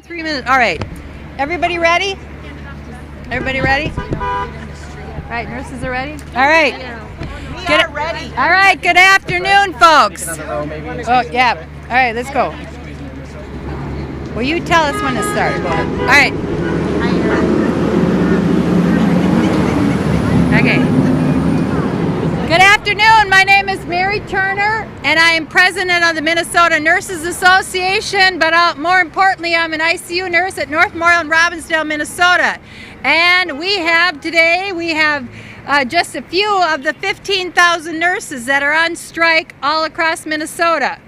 3 minutes. All right. Everybody ready? Everybody ready? All right, nurses are ready? All right. Get ready. All right, good afternoon, folks. Oh, yeah. All right, let's go. Well, you tell us when to start. All right. Okay. Good afternoon. My name is Mary Turner, and I am president of the Minnesota Nurses Association, but more importantly, I'm an ICU nurse at North Memorial in Robbinsdale, Minnesota. And we have just a few of the 15,000 nurses that are on strike all across Minnesota.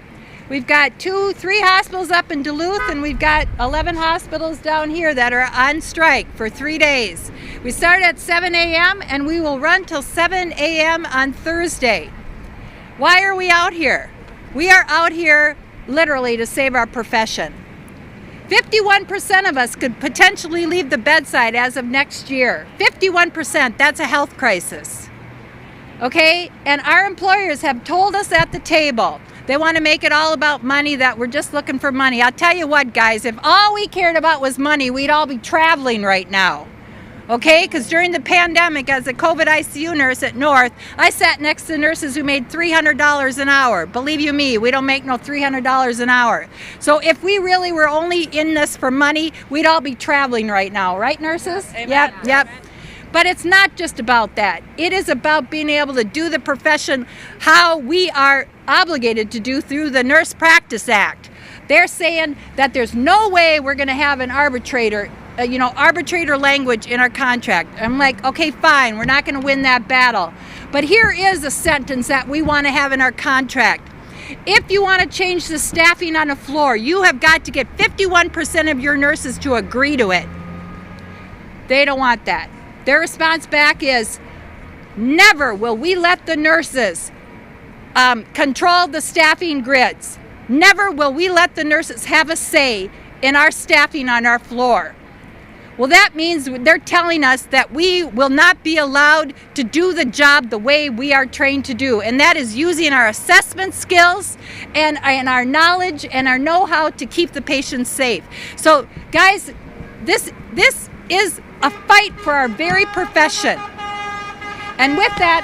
We've got 3 hospitals up in Duluth, and we've got 11 hospitals down here that are on strike for 3 days. We start at 7 a.m. and we will run till 7 a.m. on Thursday. Why are we out here? We are out here literally to save our profession. 51% of us could potentially leave the bedside as of next year. 51%, that's a health crisis. Okay, and our employers have told us at the table, they want to make it all about money, that we're just looking for money. I'll tell you what, guys, if all we cared about was money, we'd all be traveling right now. Okay, because during the pandemic, as a COVID ICU nurse at North, I sat next to nurses who made $300 an hour. Believe you me, we don't make no $300 an hour. So if we really were only in this for money, we'd all be traveling right now. Right, nurses? Amen. Yep. But it's not just about that. It is about being able to do the profession how we are obligated to do through the Nurse Practice Act. They're saying that there's no way we're going to have an arbitrator language in our contract. I'm like, okay, fine, we're not going to win that battle. But here is a sentence that we want to have in our contract. If you want to change the staffing on a floor, you have got to get 51% of your nurses to agree to it. They don't want that. Their response back is, never will we let the nurses control the staffing grids. Never will we let the nurses have a say in our staffing on our floor. Well, that means they're telling us that we will not be allowed to do the job the way we are trained to do, and that is using our assessment skills and our knowledge and our know-how to keep the patients safe. So, guys, this is a fight for our very profession. And with that,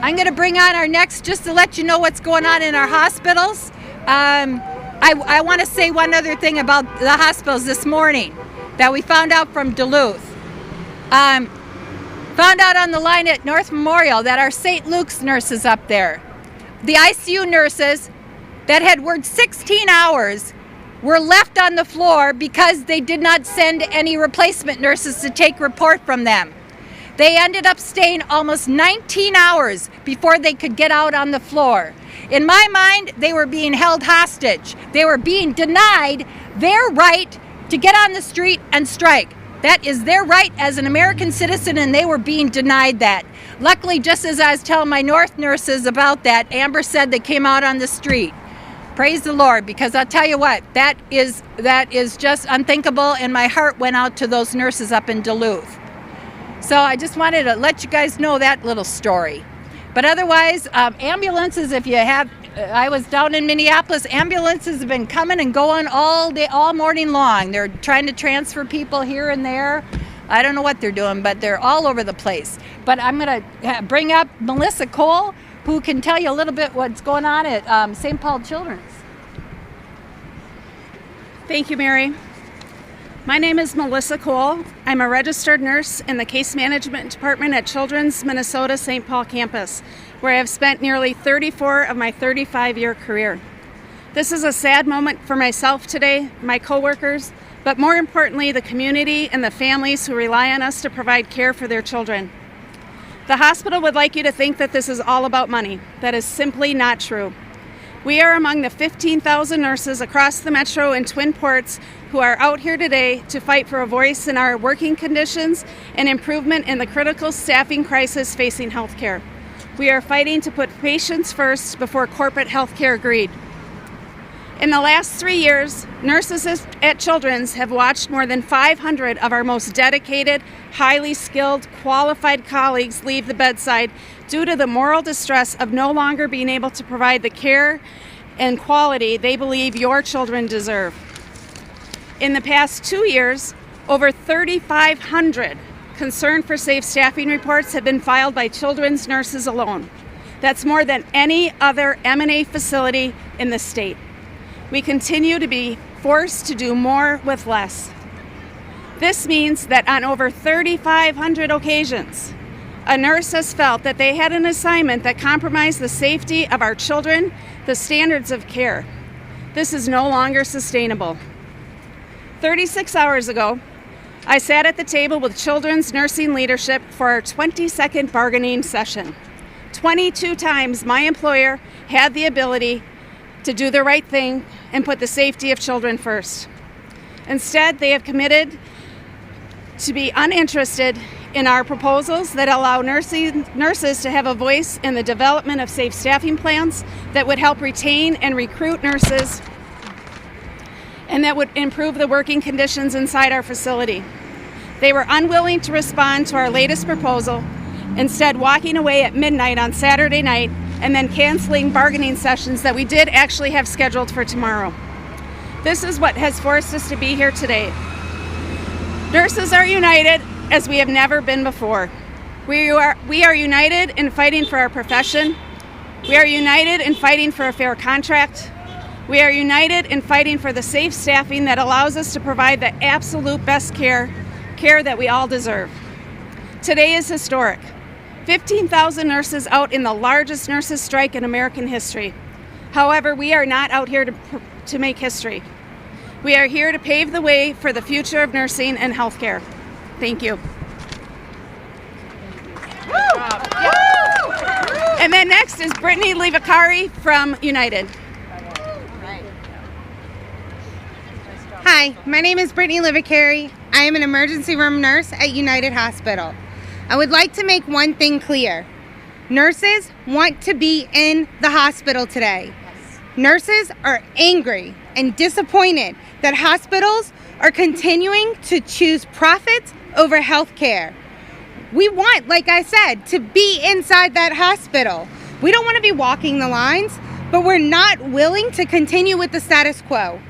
I'm going to bring on our next, just to let you know what's going on in our hospitals. I want to say one other thing about the hospitals this morning that we found out from Duluth. Found out on the line at North Memorial that our St. Luke's nurses up there, the ICU nurses that had worked 16 hours, were left on the floor because they did not send any replacement nurses to take report from them. They ended up staying almost 19 hours before they could get out on the floor. In my mind, they were being held hostage. They were being denied their right to get on the street and strike. That is their right as an American citizen, and they were being denied that. Luckily, just as I was telling my North nurses about that, Amber said they came out on the street. Praise the Lord, because I'll tell you what, that is just unthinkable, and my heart went out to those nurses up in Duluth. So I just wanted to let you guys know that little story. But otherwise, ambulances, I was down in Minneapolis, ambulances have been coming and going all day, all morning long. They're trying to transfer people here and there. I don't know what they're doing, but they're all over the place. But I'm going to bring up Melissa Cole, who can tell you a little bit what's going on at St. Paul Children's. Thank you, Mary. My name is Melissa Cole. I'm a registered nurse in the Case Management Department at Children's Minnesota St. Paul campus, where I have spent nearly 34 of my 35-year career. This is a sad moment for myself today, my coworkers, but more importantly, the community and the families who rely on us to provide care for their children. The hospital would like you to think that this is all about money. That is simply not true. We are among the 15,000 nurses across the metro and Twin Ports who are out here today to fight for a voice in our working conditions and improvement in the critical staffing crisis facing healthcare. We are fighting to put patients first before corporate healthcare greed. In the last 3 years, nurses at Children's have watched more than 500 of our most dedicated, highly skilled, qualified colleagues leave the bedside due to the moral distress of no longer being able to provide the care and quality they believe your children deserve. In the past 2 years, over 3,500 concern for safe staffing reports have been filed by children's nurses alone. That's more than any other M&A facility in the state. We continue to be forced to do more with less. This means that on over 3,500 occasions, a nurse has felt that they had an assignment that compromised the safety of our children, the standards of care. This is no longer sustainable. 36 hours ago, I sat at the table with children's nursing leadership for our 22nd bargaining session. 22 times my employer had the ability to do the right thing and put the safety of children first. Instead, they have committed to be uninterested in our proposals that allow nurses to have a voice in the development of safe staffing plans that would help retain and recruit nurses and that would improve the working conditions inside our facility. They were unwilling to respond to our latest proposal, instead walking away at midnight on Saturday night and then canceling bargaining sessions that we did actually have scheduled for tomorrow. This is what has forced us to be here today. Nurses are united as we have never been before. We are united in fighting for our profession. We are united in fighting for a fair contract. We are united in fighting for the safe staffing that allows us to provide the absolute best care that we all deserve. Today is historic. 15,000 nurses out in the largest nurses' strike in American history. However, we are not out here to make history. We are here to pave the way for the future of nursing and healthcare. Thank you. And then next is Brittany Levicari from United. Hi, my name is Brittany Levicari. I am an emergency room nurse at United Hospital. I would like to make one thing clear. Nurses want to be in the hospital today. Nurses are angry and disappointed that hospitals are continuing to choose profits over health care. We want, like I said, to be inside that hospital. We don't want to be walking the lines, but we're not willing to continue with the status quo.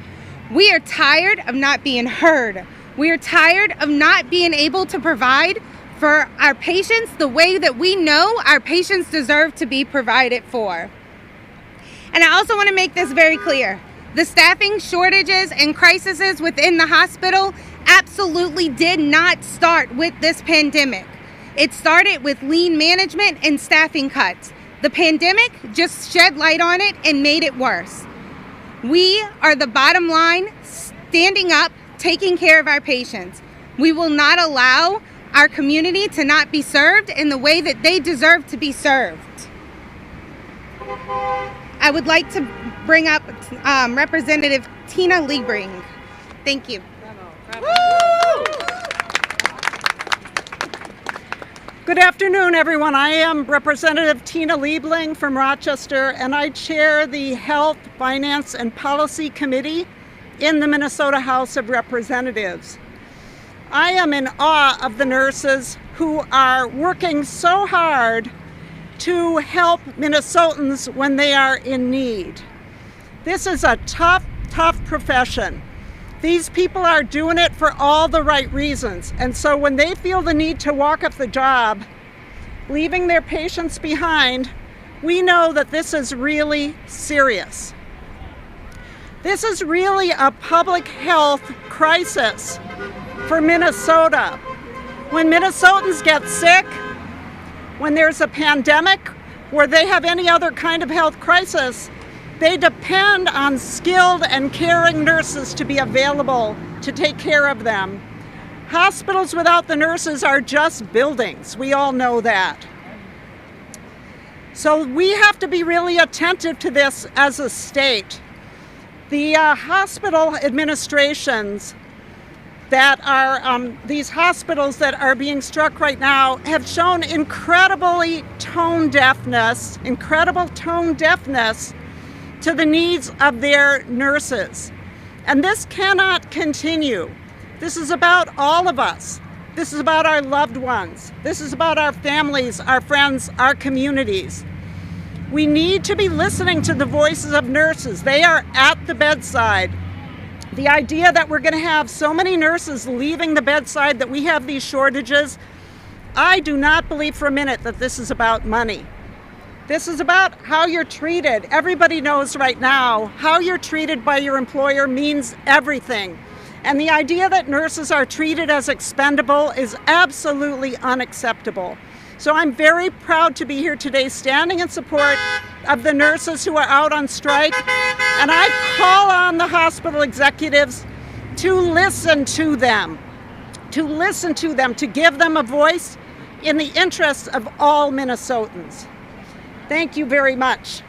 We are tired of not being heard. We are tired of not being able to provide for our patients the way that we know our patients deserve to be provided for. And I also want to make this very clear. The staffing shortages and crises within the hospital absolutely did not start with this pandemic. It started with lean management and staffing cuts. The pandemic just shed light on it and made it worse. We are the bottom line, standing up, taking care of our patients. We will not allow our community to not be served in the way that they deserve to be served. I would like to bring up Representative Tina Liebring. Thank you. Good afternoon, everyone. I am Representative Tina Liebling from Rochester, and I chair the Health, Finance, and Policy Committee in the Minnesota House of Representatives. I am in awe of the nurses who are working so hard to help Minnesotans when they are in need. This is a tough profession. These people are doing it for all the right reasons. And so when they feel the need to walk up the job, leaving their patients behind, we know that this is really serious. This is really a public health crisis for Minnesota. When Minnesotans get sick, when there's a pandemic, where they have any other kind of health crisis, they depend on skilled and caring nurses to be available to take care of them. Hospitals without the nurses are just buildings. We all know that. So we have to be really attentive to this as a state. The hospital administrations that are, these hospitals that are being struck right now have shown incredible tone deafness to the needs of their nurses. And this cannot continue. This is about all of us. This is about our loved ones. This is about our families, our friends, our communities. We need to be listening to the voices of nurses. They are at the bedside. The idea that we're going to have so many nurses leaving the bedside, that we have these shortages, I do not believe for a minute that this is about money. This is about how you're treated. Everybody knows right now how you're treated by your employer means everything. And the idea that nurses are treated as expendable is absolutely unacceptable. So I'm very proud to be here today standing in support of the nurses who are out on strike. And I call on the hospital executives to listen to them, to give them a voice in the interests of all Minnesotans. Thank you very much.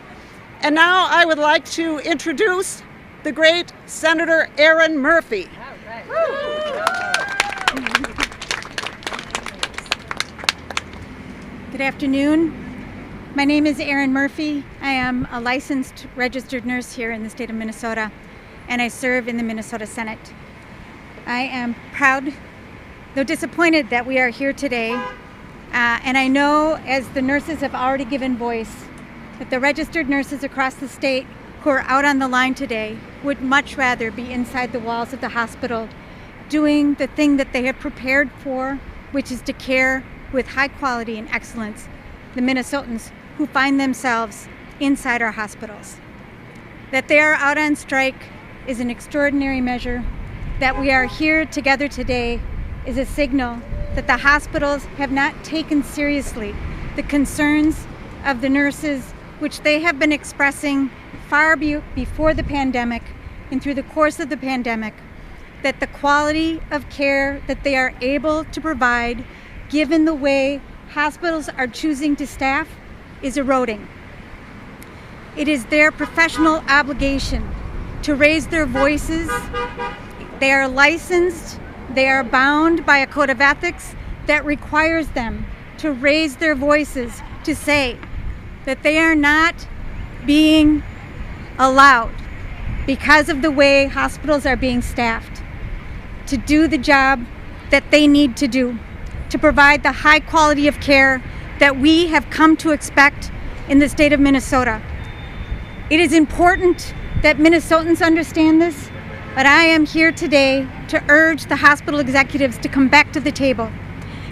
And now I would like to introduce the great Senator Erin Murphy. Good afternoon. My name is Erin Murphy. I am a licensed registered nurse here in the state of Minnesota, and I serve in the Minnesota Senate. I am proud, though disappointed, that we are here today. And I know, as the nurses have already given voice, that the registered nurses across the state who are out on the line today would much rather be inside the walls of the hospital doing the thing that they have prepared for, which is to care with high quality and excellence the Minnesotans who find themselves inside our hospitals. That they are out on strike is an extraordinary measure. That we are here together today is a signal that the hospitals have not taken seriously the concerns of the nurses, which they have been expressing far before the pandemic and through the course of the pandemic, that the quality of care that they are able to provide, given the way hospitals are choosing to staff, is eroding. It is their professional obligation to raise their voices. They are licensed. They are bound by a code of ethics that requires them to raise their voices to say that they are not being allowed, because of the way hospitals are being staffed, to do the job that they need to do, to provide the high quality of care that we have come to expect in the state of Minnesota. It is important that Minnesotans understand this, but I am here today to urge the hospital executives to come back to the table,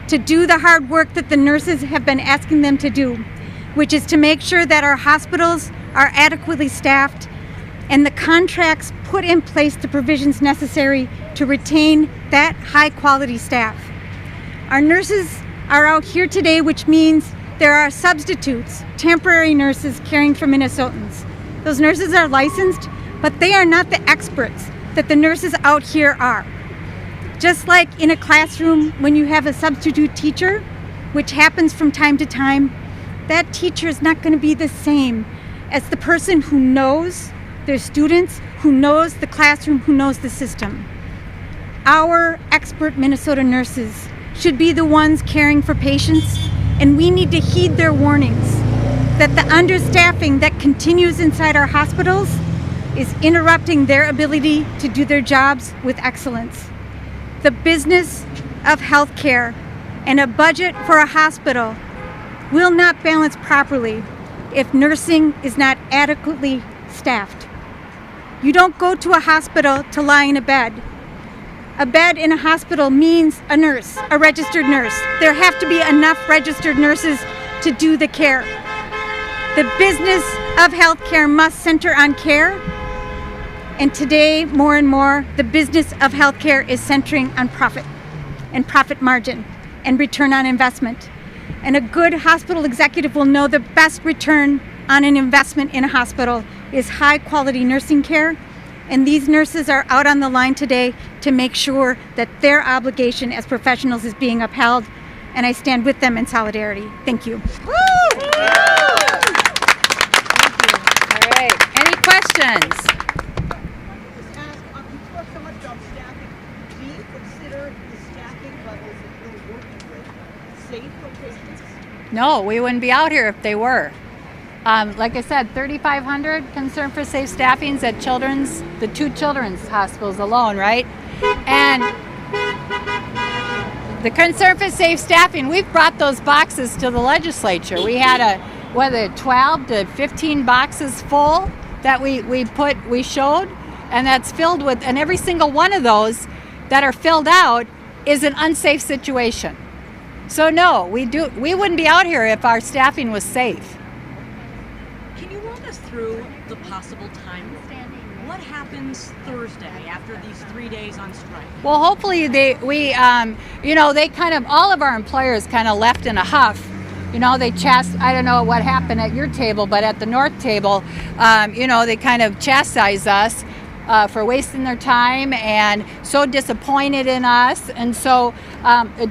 to do the hard work that the nurses have been asking them to do, which is to make sure that our hospitals are adequately staffed and the contracts put in place the provisions necessary to retain that high quality staff. Our nurses are out here today, which means there are substitutes, temporary nurses caring for Minnesotans. Those nurses are licensed, but they are not the experts that the nurses out here are. Just like in a classroom, when you have a substitute teacher, which happens from time to time, that teacher is not going to be the same as the person who knows their students, who knows the classroom, who knows the system. Our expert Minnesota nurses should be the ones caring for patients, and we need to heed their warnings that the understaffing that continues inside our hospitals is interrupting their ability to do their jobs with excellence. The business of healthcare and a budget for a hospital will not balance properly if nursing is not adequately staffed. You don't go to a hospital to lie in a bed. A bed in a hospital means a nurse, a registered nurse. There have to be enough registered nurses to do the care. The business of healthcare must center on care. And today, more and more, the business of healthcare is centering on profit and profit margin and return on investment. And a good hospital executive will know the best return on an investment in a hospital is high quality nursing care. And these nurses are out on the line today to make sure that their obligation as professionals is being upheld. And I stand with them in solidarity. Thank you. Woo! All right. Any questions? You talk so much about staffing. Do you consider the staffing levels that you're working with safe for patients? No, we wouldn't be out here if they were. Like I said, 3,500 concern for safe staffings at the two children's hospitals alone, right? And the concern for safe staffing, we've brought those boxes to the legislature. We had whether 12 to 15 boxes full that we showed, and that's filled with, and every single one of those that are filled out is an unsafe situation. So no, we wouldn't be out here if our staffing was safe. Can you walk us through the possible timeline? What happens Thursday after these 3 days on strike? Well, hopefully they kind of, all of our employers kind of left in a huff. You know, I don't know what happened at your table, but at the North table, they kind of chastised us for wasting their time and so disappointed in us, and so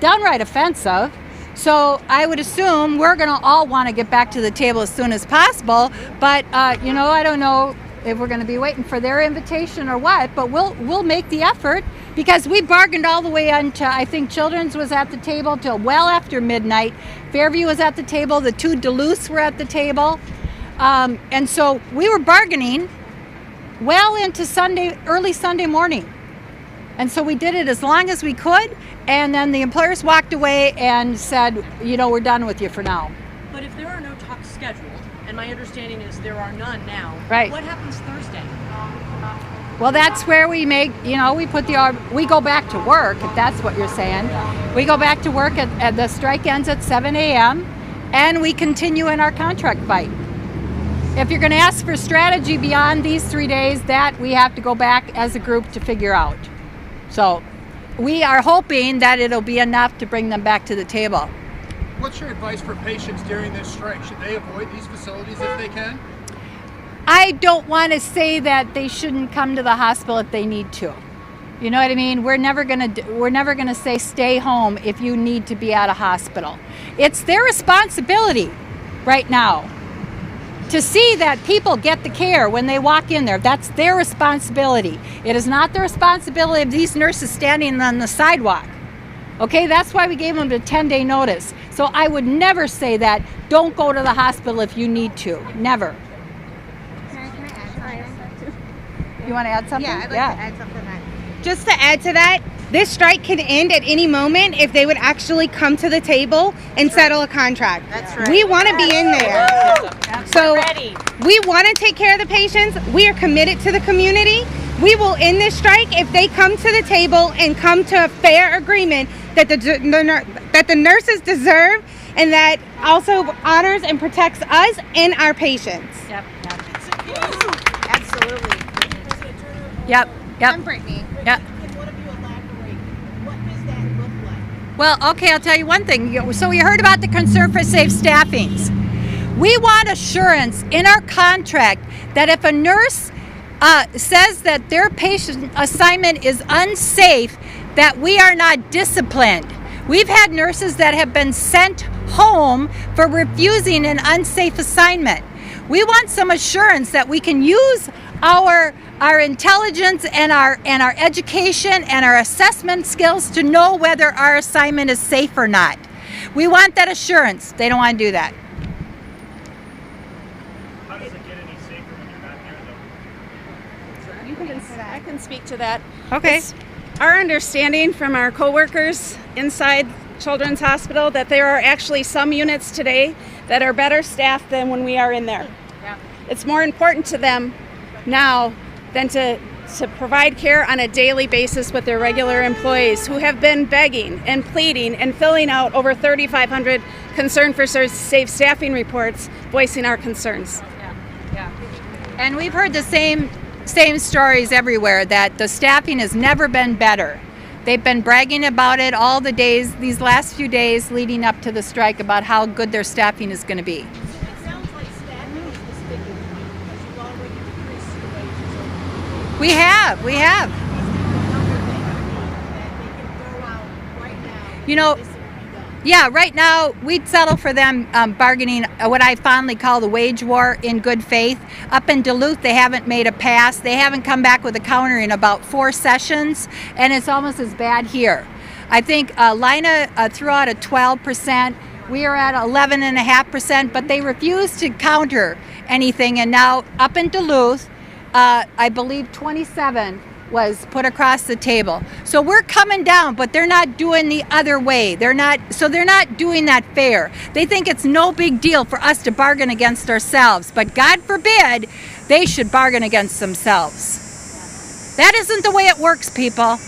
downright offensive. So I would assume we're going to all want to get back to the table as soon as possible, but I don't know if we're going to be waiting for their invitation or what, but we'll make the effort, because we bargained all the way until, I think Children's was at the table till well after midnight. Fairview was at the table. The two Duluths were at the table. And so we were bargaining well into early Sunday morning. And so we did it as long as we could. And then the employers walked away and said, we're done with you for now. But if there are no talks scheduled, and my understanding is there are none now, right, what happens Thursday? Well, that's where we we go back to work, if that's what you're saying. We go back to work at the strike ends at 7 a.m. and we continue in our contract fight. If you're going to ask for strategy beyond these 3 days, that we have to go back as a group to figure out. So we are hoping that it'll be enough to bring them back to the table. What's your advice for patients during this strike? Should they avoid these facilities if they can? I don't want to say that they shouldn't come to the hospital if they need to. You know what I mean? We're never gonna say stay home if you need to be at a hospital. It's their responsibility right now to see that people get the care when they walk in there. That's their responsibility. It is not the responsibility of these nurses standing on the sidewalk. Okay, that's why we gave them a 10-day notice. So I would never say that don't go to the hospital if you need to. Never. You want to add something? Yeah, I'd like to add something to that. Just to add to that, this strike can end at any moment if they would actually come to the table and settle a contract. That's right. We want to be in there. So we want to take care of the patients. We are committed to the community. We will end this strike if they come to the table and come to a fair agreement that the nurses deserve, and that also honors and protects us and our patients. Yep. Absolutely. Yep. I'm Brittany. Yep. What if you elaborate? What does that look like? Well, okay, I'll tell you one thing. So we heard about the concern for safe staffings. We want assurance in our contract that if a nurse says that their patient assignment is unsafe, that we are not disciplined. We've had nurses that have been sent home for refusing an unsafe assignment. We want some assurance that we can use our intelligence and our education and our assessment skills to know whether our assignment is safe or not. We want that assurance. They don't want to do that. How does it get any safer when you're not there, though? I can speak to that. Okay. It's our understanding from our coworkers inside Children's Hospital that there are actually some units today that are better staffed than when we are in there. Yeah. It's more important to them now than to provide care on a daily basis with their regular employees who have been begging and pleading and filling out over 3,500 concern for safe staffing reports voicing our concerns. Yeah. And we've heard the same stories everywhere, that the staffing has never been better. They've been bragging about it all the days, these last few days leading up to the strike, about how good their staffing is going to be. It sounds like staffing is the sticking point because you've already decreased the wages. We have. You know, yeah, right now we'd settle for them bargaining what I fondly call the wage war in good faith. Up in Duluth, they haven't made a pass. They haven't come back with a counter in about 4 sessions, and it's almost as bad here. I think Lina threw out a 12%. We are at 11.5%, but they refuse to counter anything. And now up in Duluth, I believe 27 was put across the table. So we're coming down, but they're not doing the other way. They're not doing that fair. They think it's no big deal for us to bargain against ourselves, but God forbid they should bargain against themselves. That isn't the way it works, people.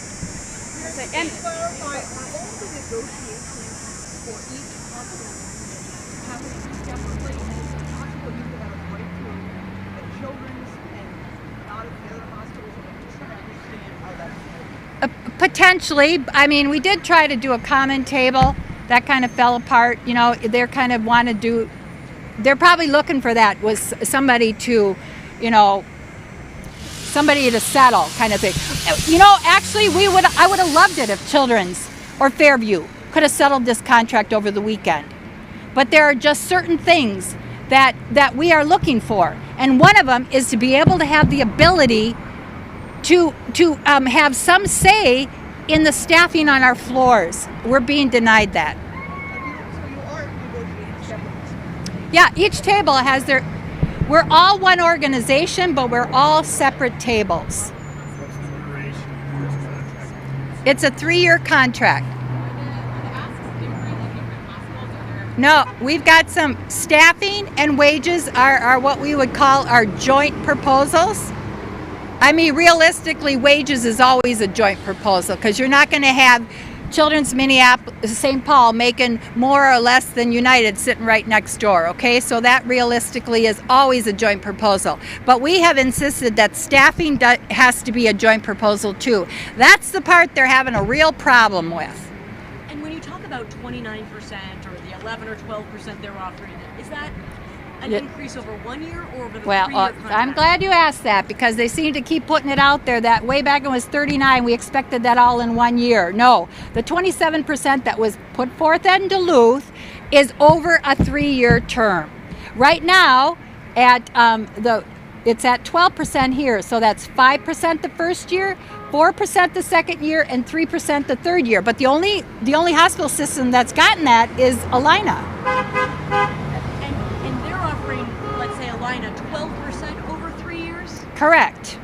And clarify, are all the negotiations for each hospital happening separately? And is it possible you could have a breakthrough at Children's and not at the other hospitals? I'm just trying to understand how that's Potentially. I mean, we did try to do a common table. That kind of fell apart. You know, they're kind of want to do, they're probably looking for that, was somebody to, you know, somebody to settle kind of thing. You know, actually, I would have loved it if Children's or Fairview could have settled this contract over the weekend. But there are just certain things that we are looking for. And one of them is to be able to have the ability to have some say in the staffing on our floors. We're being denied that. So you are negotiating separately? Yeah, each table has their, we're all one organization, but we're all separate tables. It's a 3-year contract. No, we've got some staffing and wages are what we would call our joint proposals. I mean, realistically, wages is always a joint proposal because you're not going to have Children's Minneapolis, St. Paul making more or less than United sitting right next door, okay? So that realistically is always a joint proposal. But we have insisted that staffing has to be a joint proposal too. That's the part they're having a real problem with. And when you talk about 29% or the 11 or 12% they're offering, is that an increase over 1 year or over the 3-year contract? I'm glad you asked that because they seem to keep putting it out there that way back when it was 39, we expected that all in 1 year. No, the 27% that was put forth in Duluth is over a 3-year term. Right now, it's at 12% here, so that's 5% the first year, 4% the second year, and 3% the third year. But the only hospital system that's gotten that is Alina. And they're offering, let's say, Alina 12% over 3 years? Correct.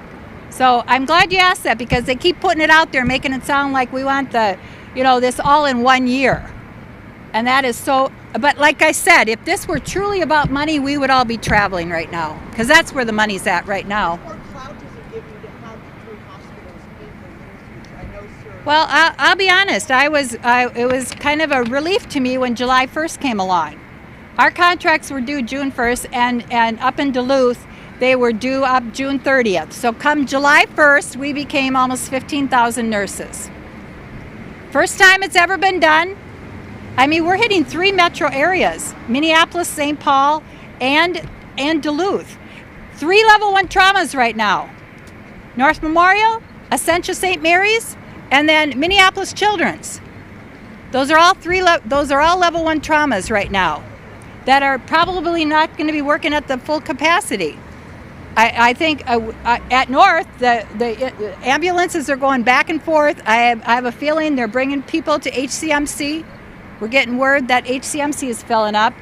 So I'm glad you asked that because they keep putting it out there, making it sound like we want this all in 1 year. And that is so, but like I said, if this were truly about money, we would all be traveling right now because that's where the money's at right now. What clout does it give you to have the 3 hospitals in the near future? I know, sir. Well, I'll be honest. It was kind of a relief to me when July 1st came along. Our contracts were due June 1st, and up in Duluth, they were due up June 30th. So come July 1st, we became almost 15,000 nurses. First time it's ever been done. I mean, we're hitting 3 metro areas, Minneapolis, St. Paul, and Duluth. 3 level 1 traumas right now. North Memorial, Essentia St. Mary's, and then Minneapolis Children's. Those are all level 1 traumas right now that are probably not going to be working at the full capacity. I think at North, the ambulances are going back and forth. I have a feeling they're bringing people to HCMC. We're getting word that HCMC is filling up.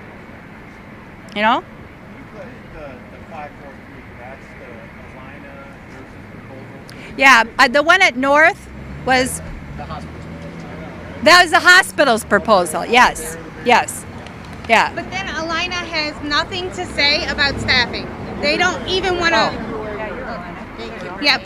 You know? The 543, that's the Alina nurses proposal? Yeah, the one at North was... The hospital's That was the hospital's proposal, yes. Yes. Yeah. But then Alina has nothing to say about staffing. They don't even want to. Yep.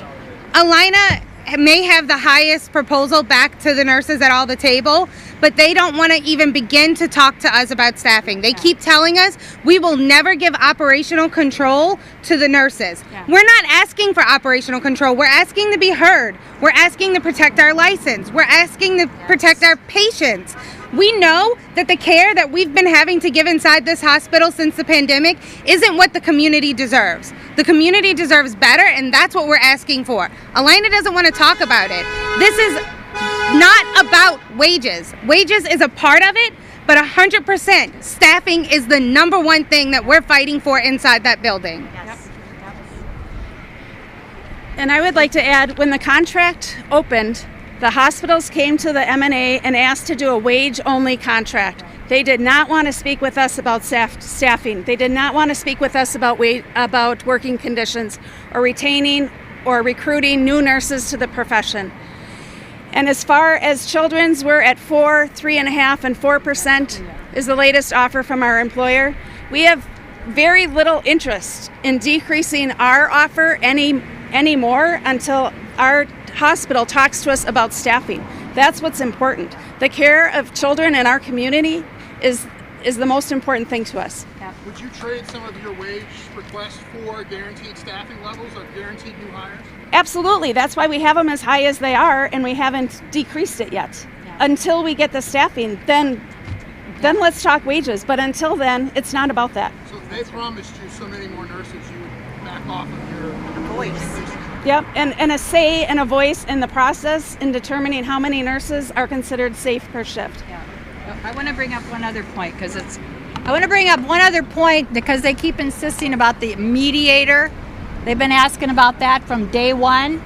Alina may have the highest proposal back to the nurses at all the table, but they don't want to even begin to talk to us about staffing. They keep telling us we will never give operational control to the nurses. Yeah. We're not asking for operational control. We're asking to be heard. We're asking to protect our license. We're asking to protect our patients. We know that the care that we've been having to give inside this hospital since the pandemic isn't what the community deserves. The community deserves better, and that's what we're asking for. Alina doesn't want to talk about it. This is not about wages. Wages is a part of it, but 100% staffing is the number one thing that we're fighting for inside that building. Yes. And I would like to add, when the contract opened, the hospitals came to the M&A and asked to do a wage-only contract. They did not want to speak with us about staffing. They did not want to speak with us about working conditions or retaining or recruiting new nurses to the profession. And as far as children's, we're at 4, 3.5, and 4% is the latest offer from our employer. We have very little interest in decreasing our offer any more until our hospital talks to us about staffing. That's what's important. The care of children in our community is the most important thing to us. Would you trade some of your wage requests for guaranteed staffing levels or guaranteed new hires? Absolutely. That's why we have them as high as they are, and we haven't decreased it yet. Until we get the staffing, then let's talk wages. But until then, it's not about that. So if they promised you so many more nurses, you would back off of your voice. Yep, and a say and a voice in the process in determining how many nurses are considered safe per shift. Yeah. I want to bring up one other point because they keep insisting about the mediator. They've been asking about that from day one.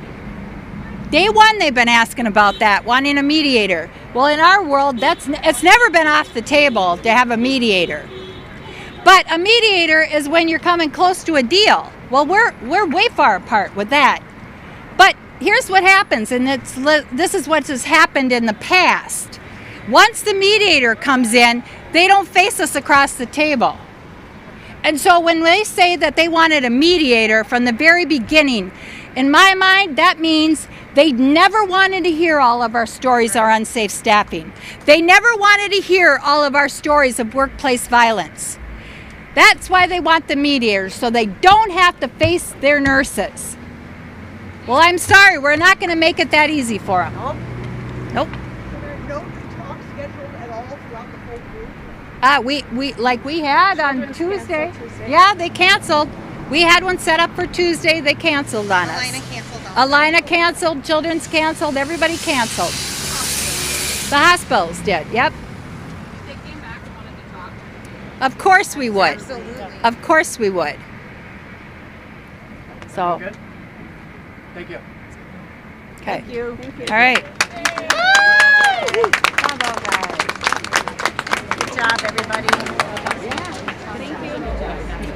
Day one, they've been asking about that, wanting a mediator. Well, in our world, it's never been off the table to have a mediator. But a mediator is when you're coming close to a deal. Well, we're way far apart with that. But here's what happens, and this is what has happened in the past. Once the mediator comes in, they don't face us across the table. And so when they say that they wanted a mediator from the very beginning, in my mind, that means they never wanted to hear all of our stories of unsafe staffing. They never wanted to hear all of our stories of workplace violence. That's why they want the mediators, so they don't have to face their nurses. Well, I'm sorry, we're not going to make it that easy for them. Nope. So there are no talks scheduled at all throughout the whole group? We had on Tuesday. Yeah, they canceled. We had one set up for Tuesday. They canceled on us. Alina canceled. Alina canceled. Children's canceled. Everybody canceled. The hospitals did. Yep. If they came back and wanted to talk, Of course we would. Absolutely. Of course we would. So. Good? Thank you. Okay. Thank you. All right. Bravo, guys. Good job, everybody. Thank you.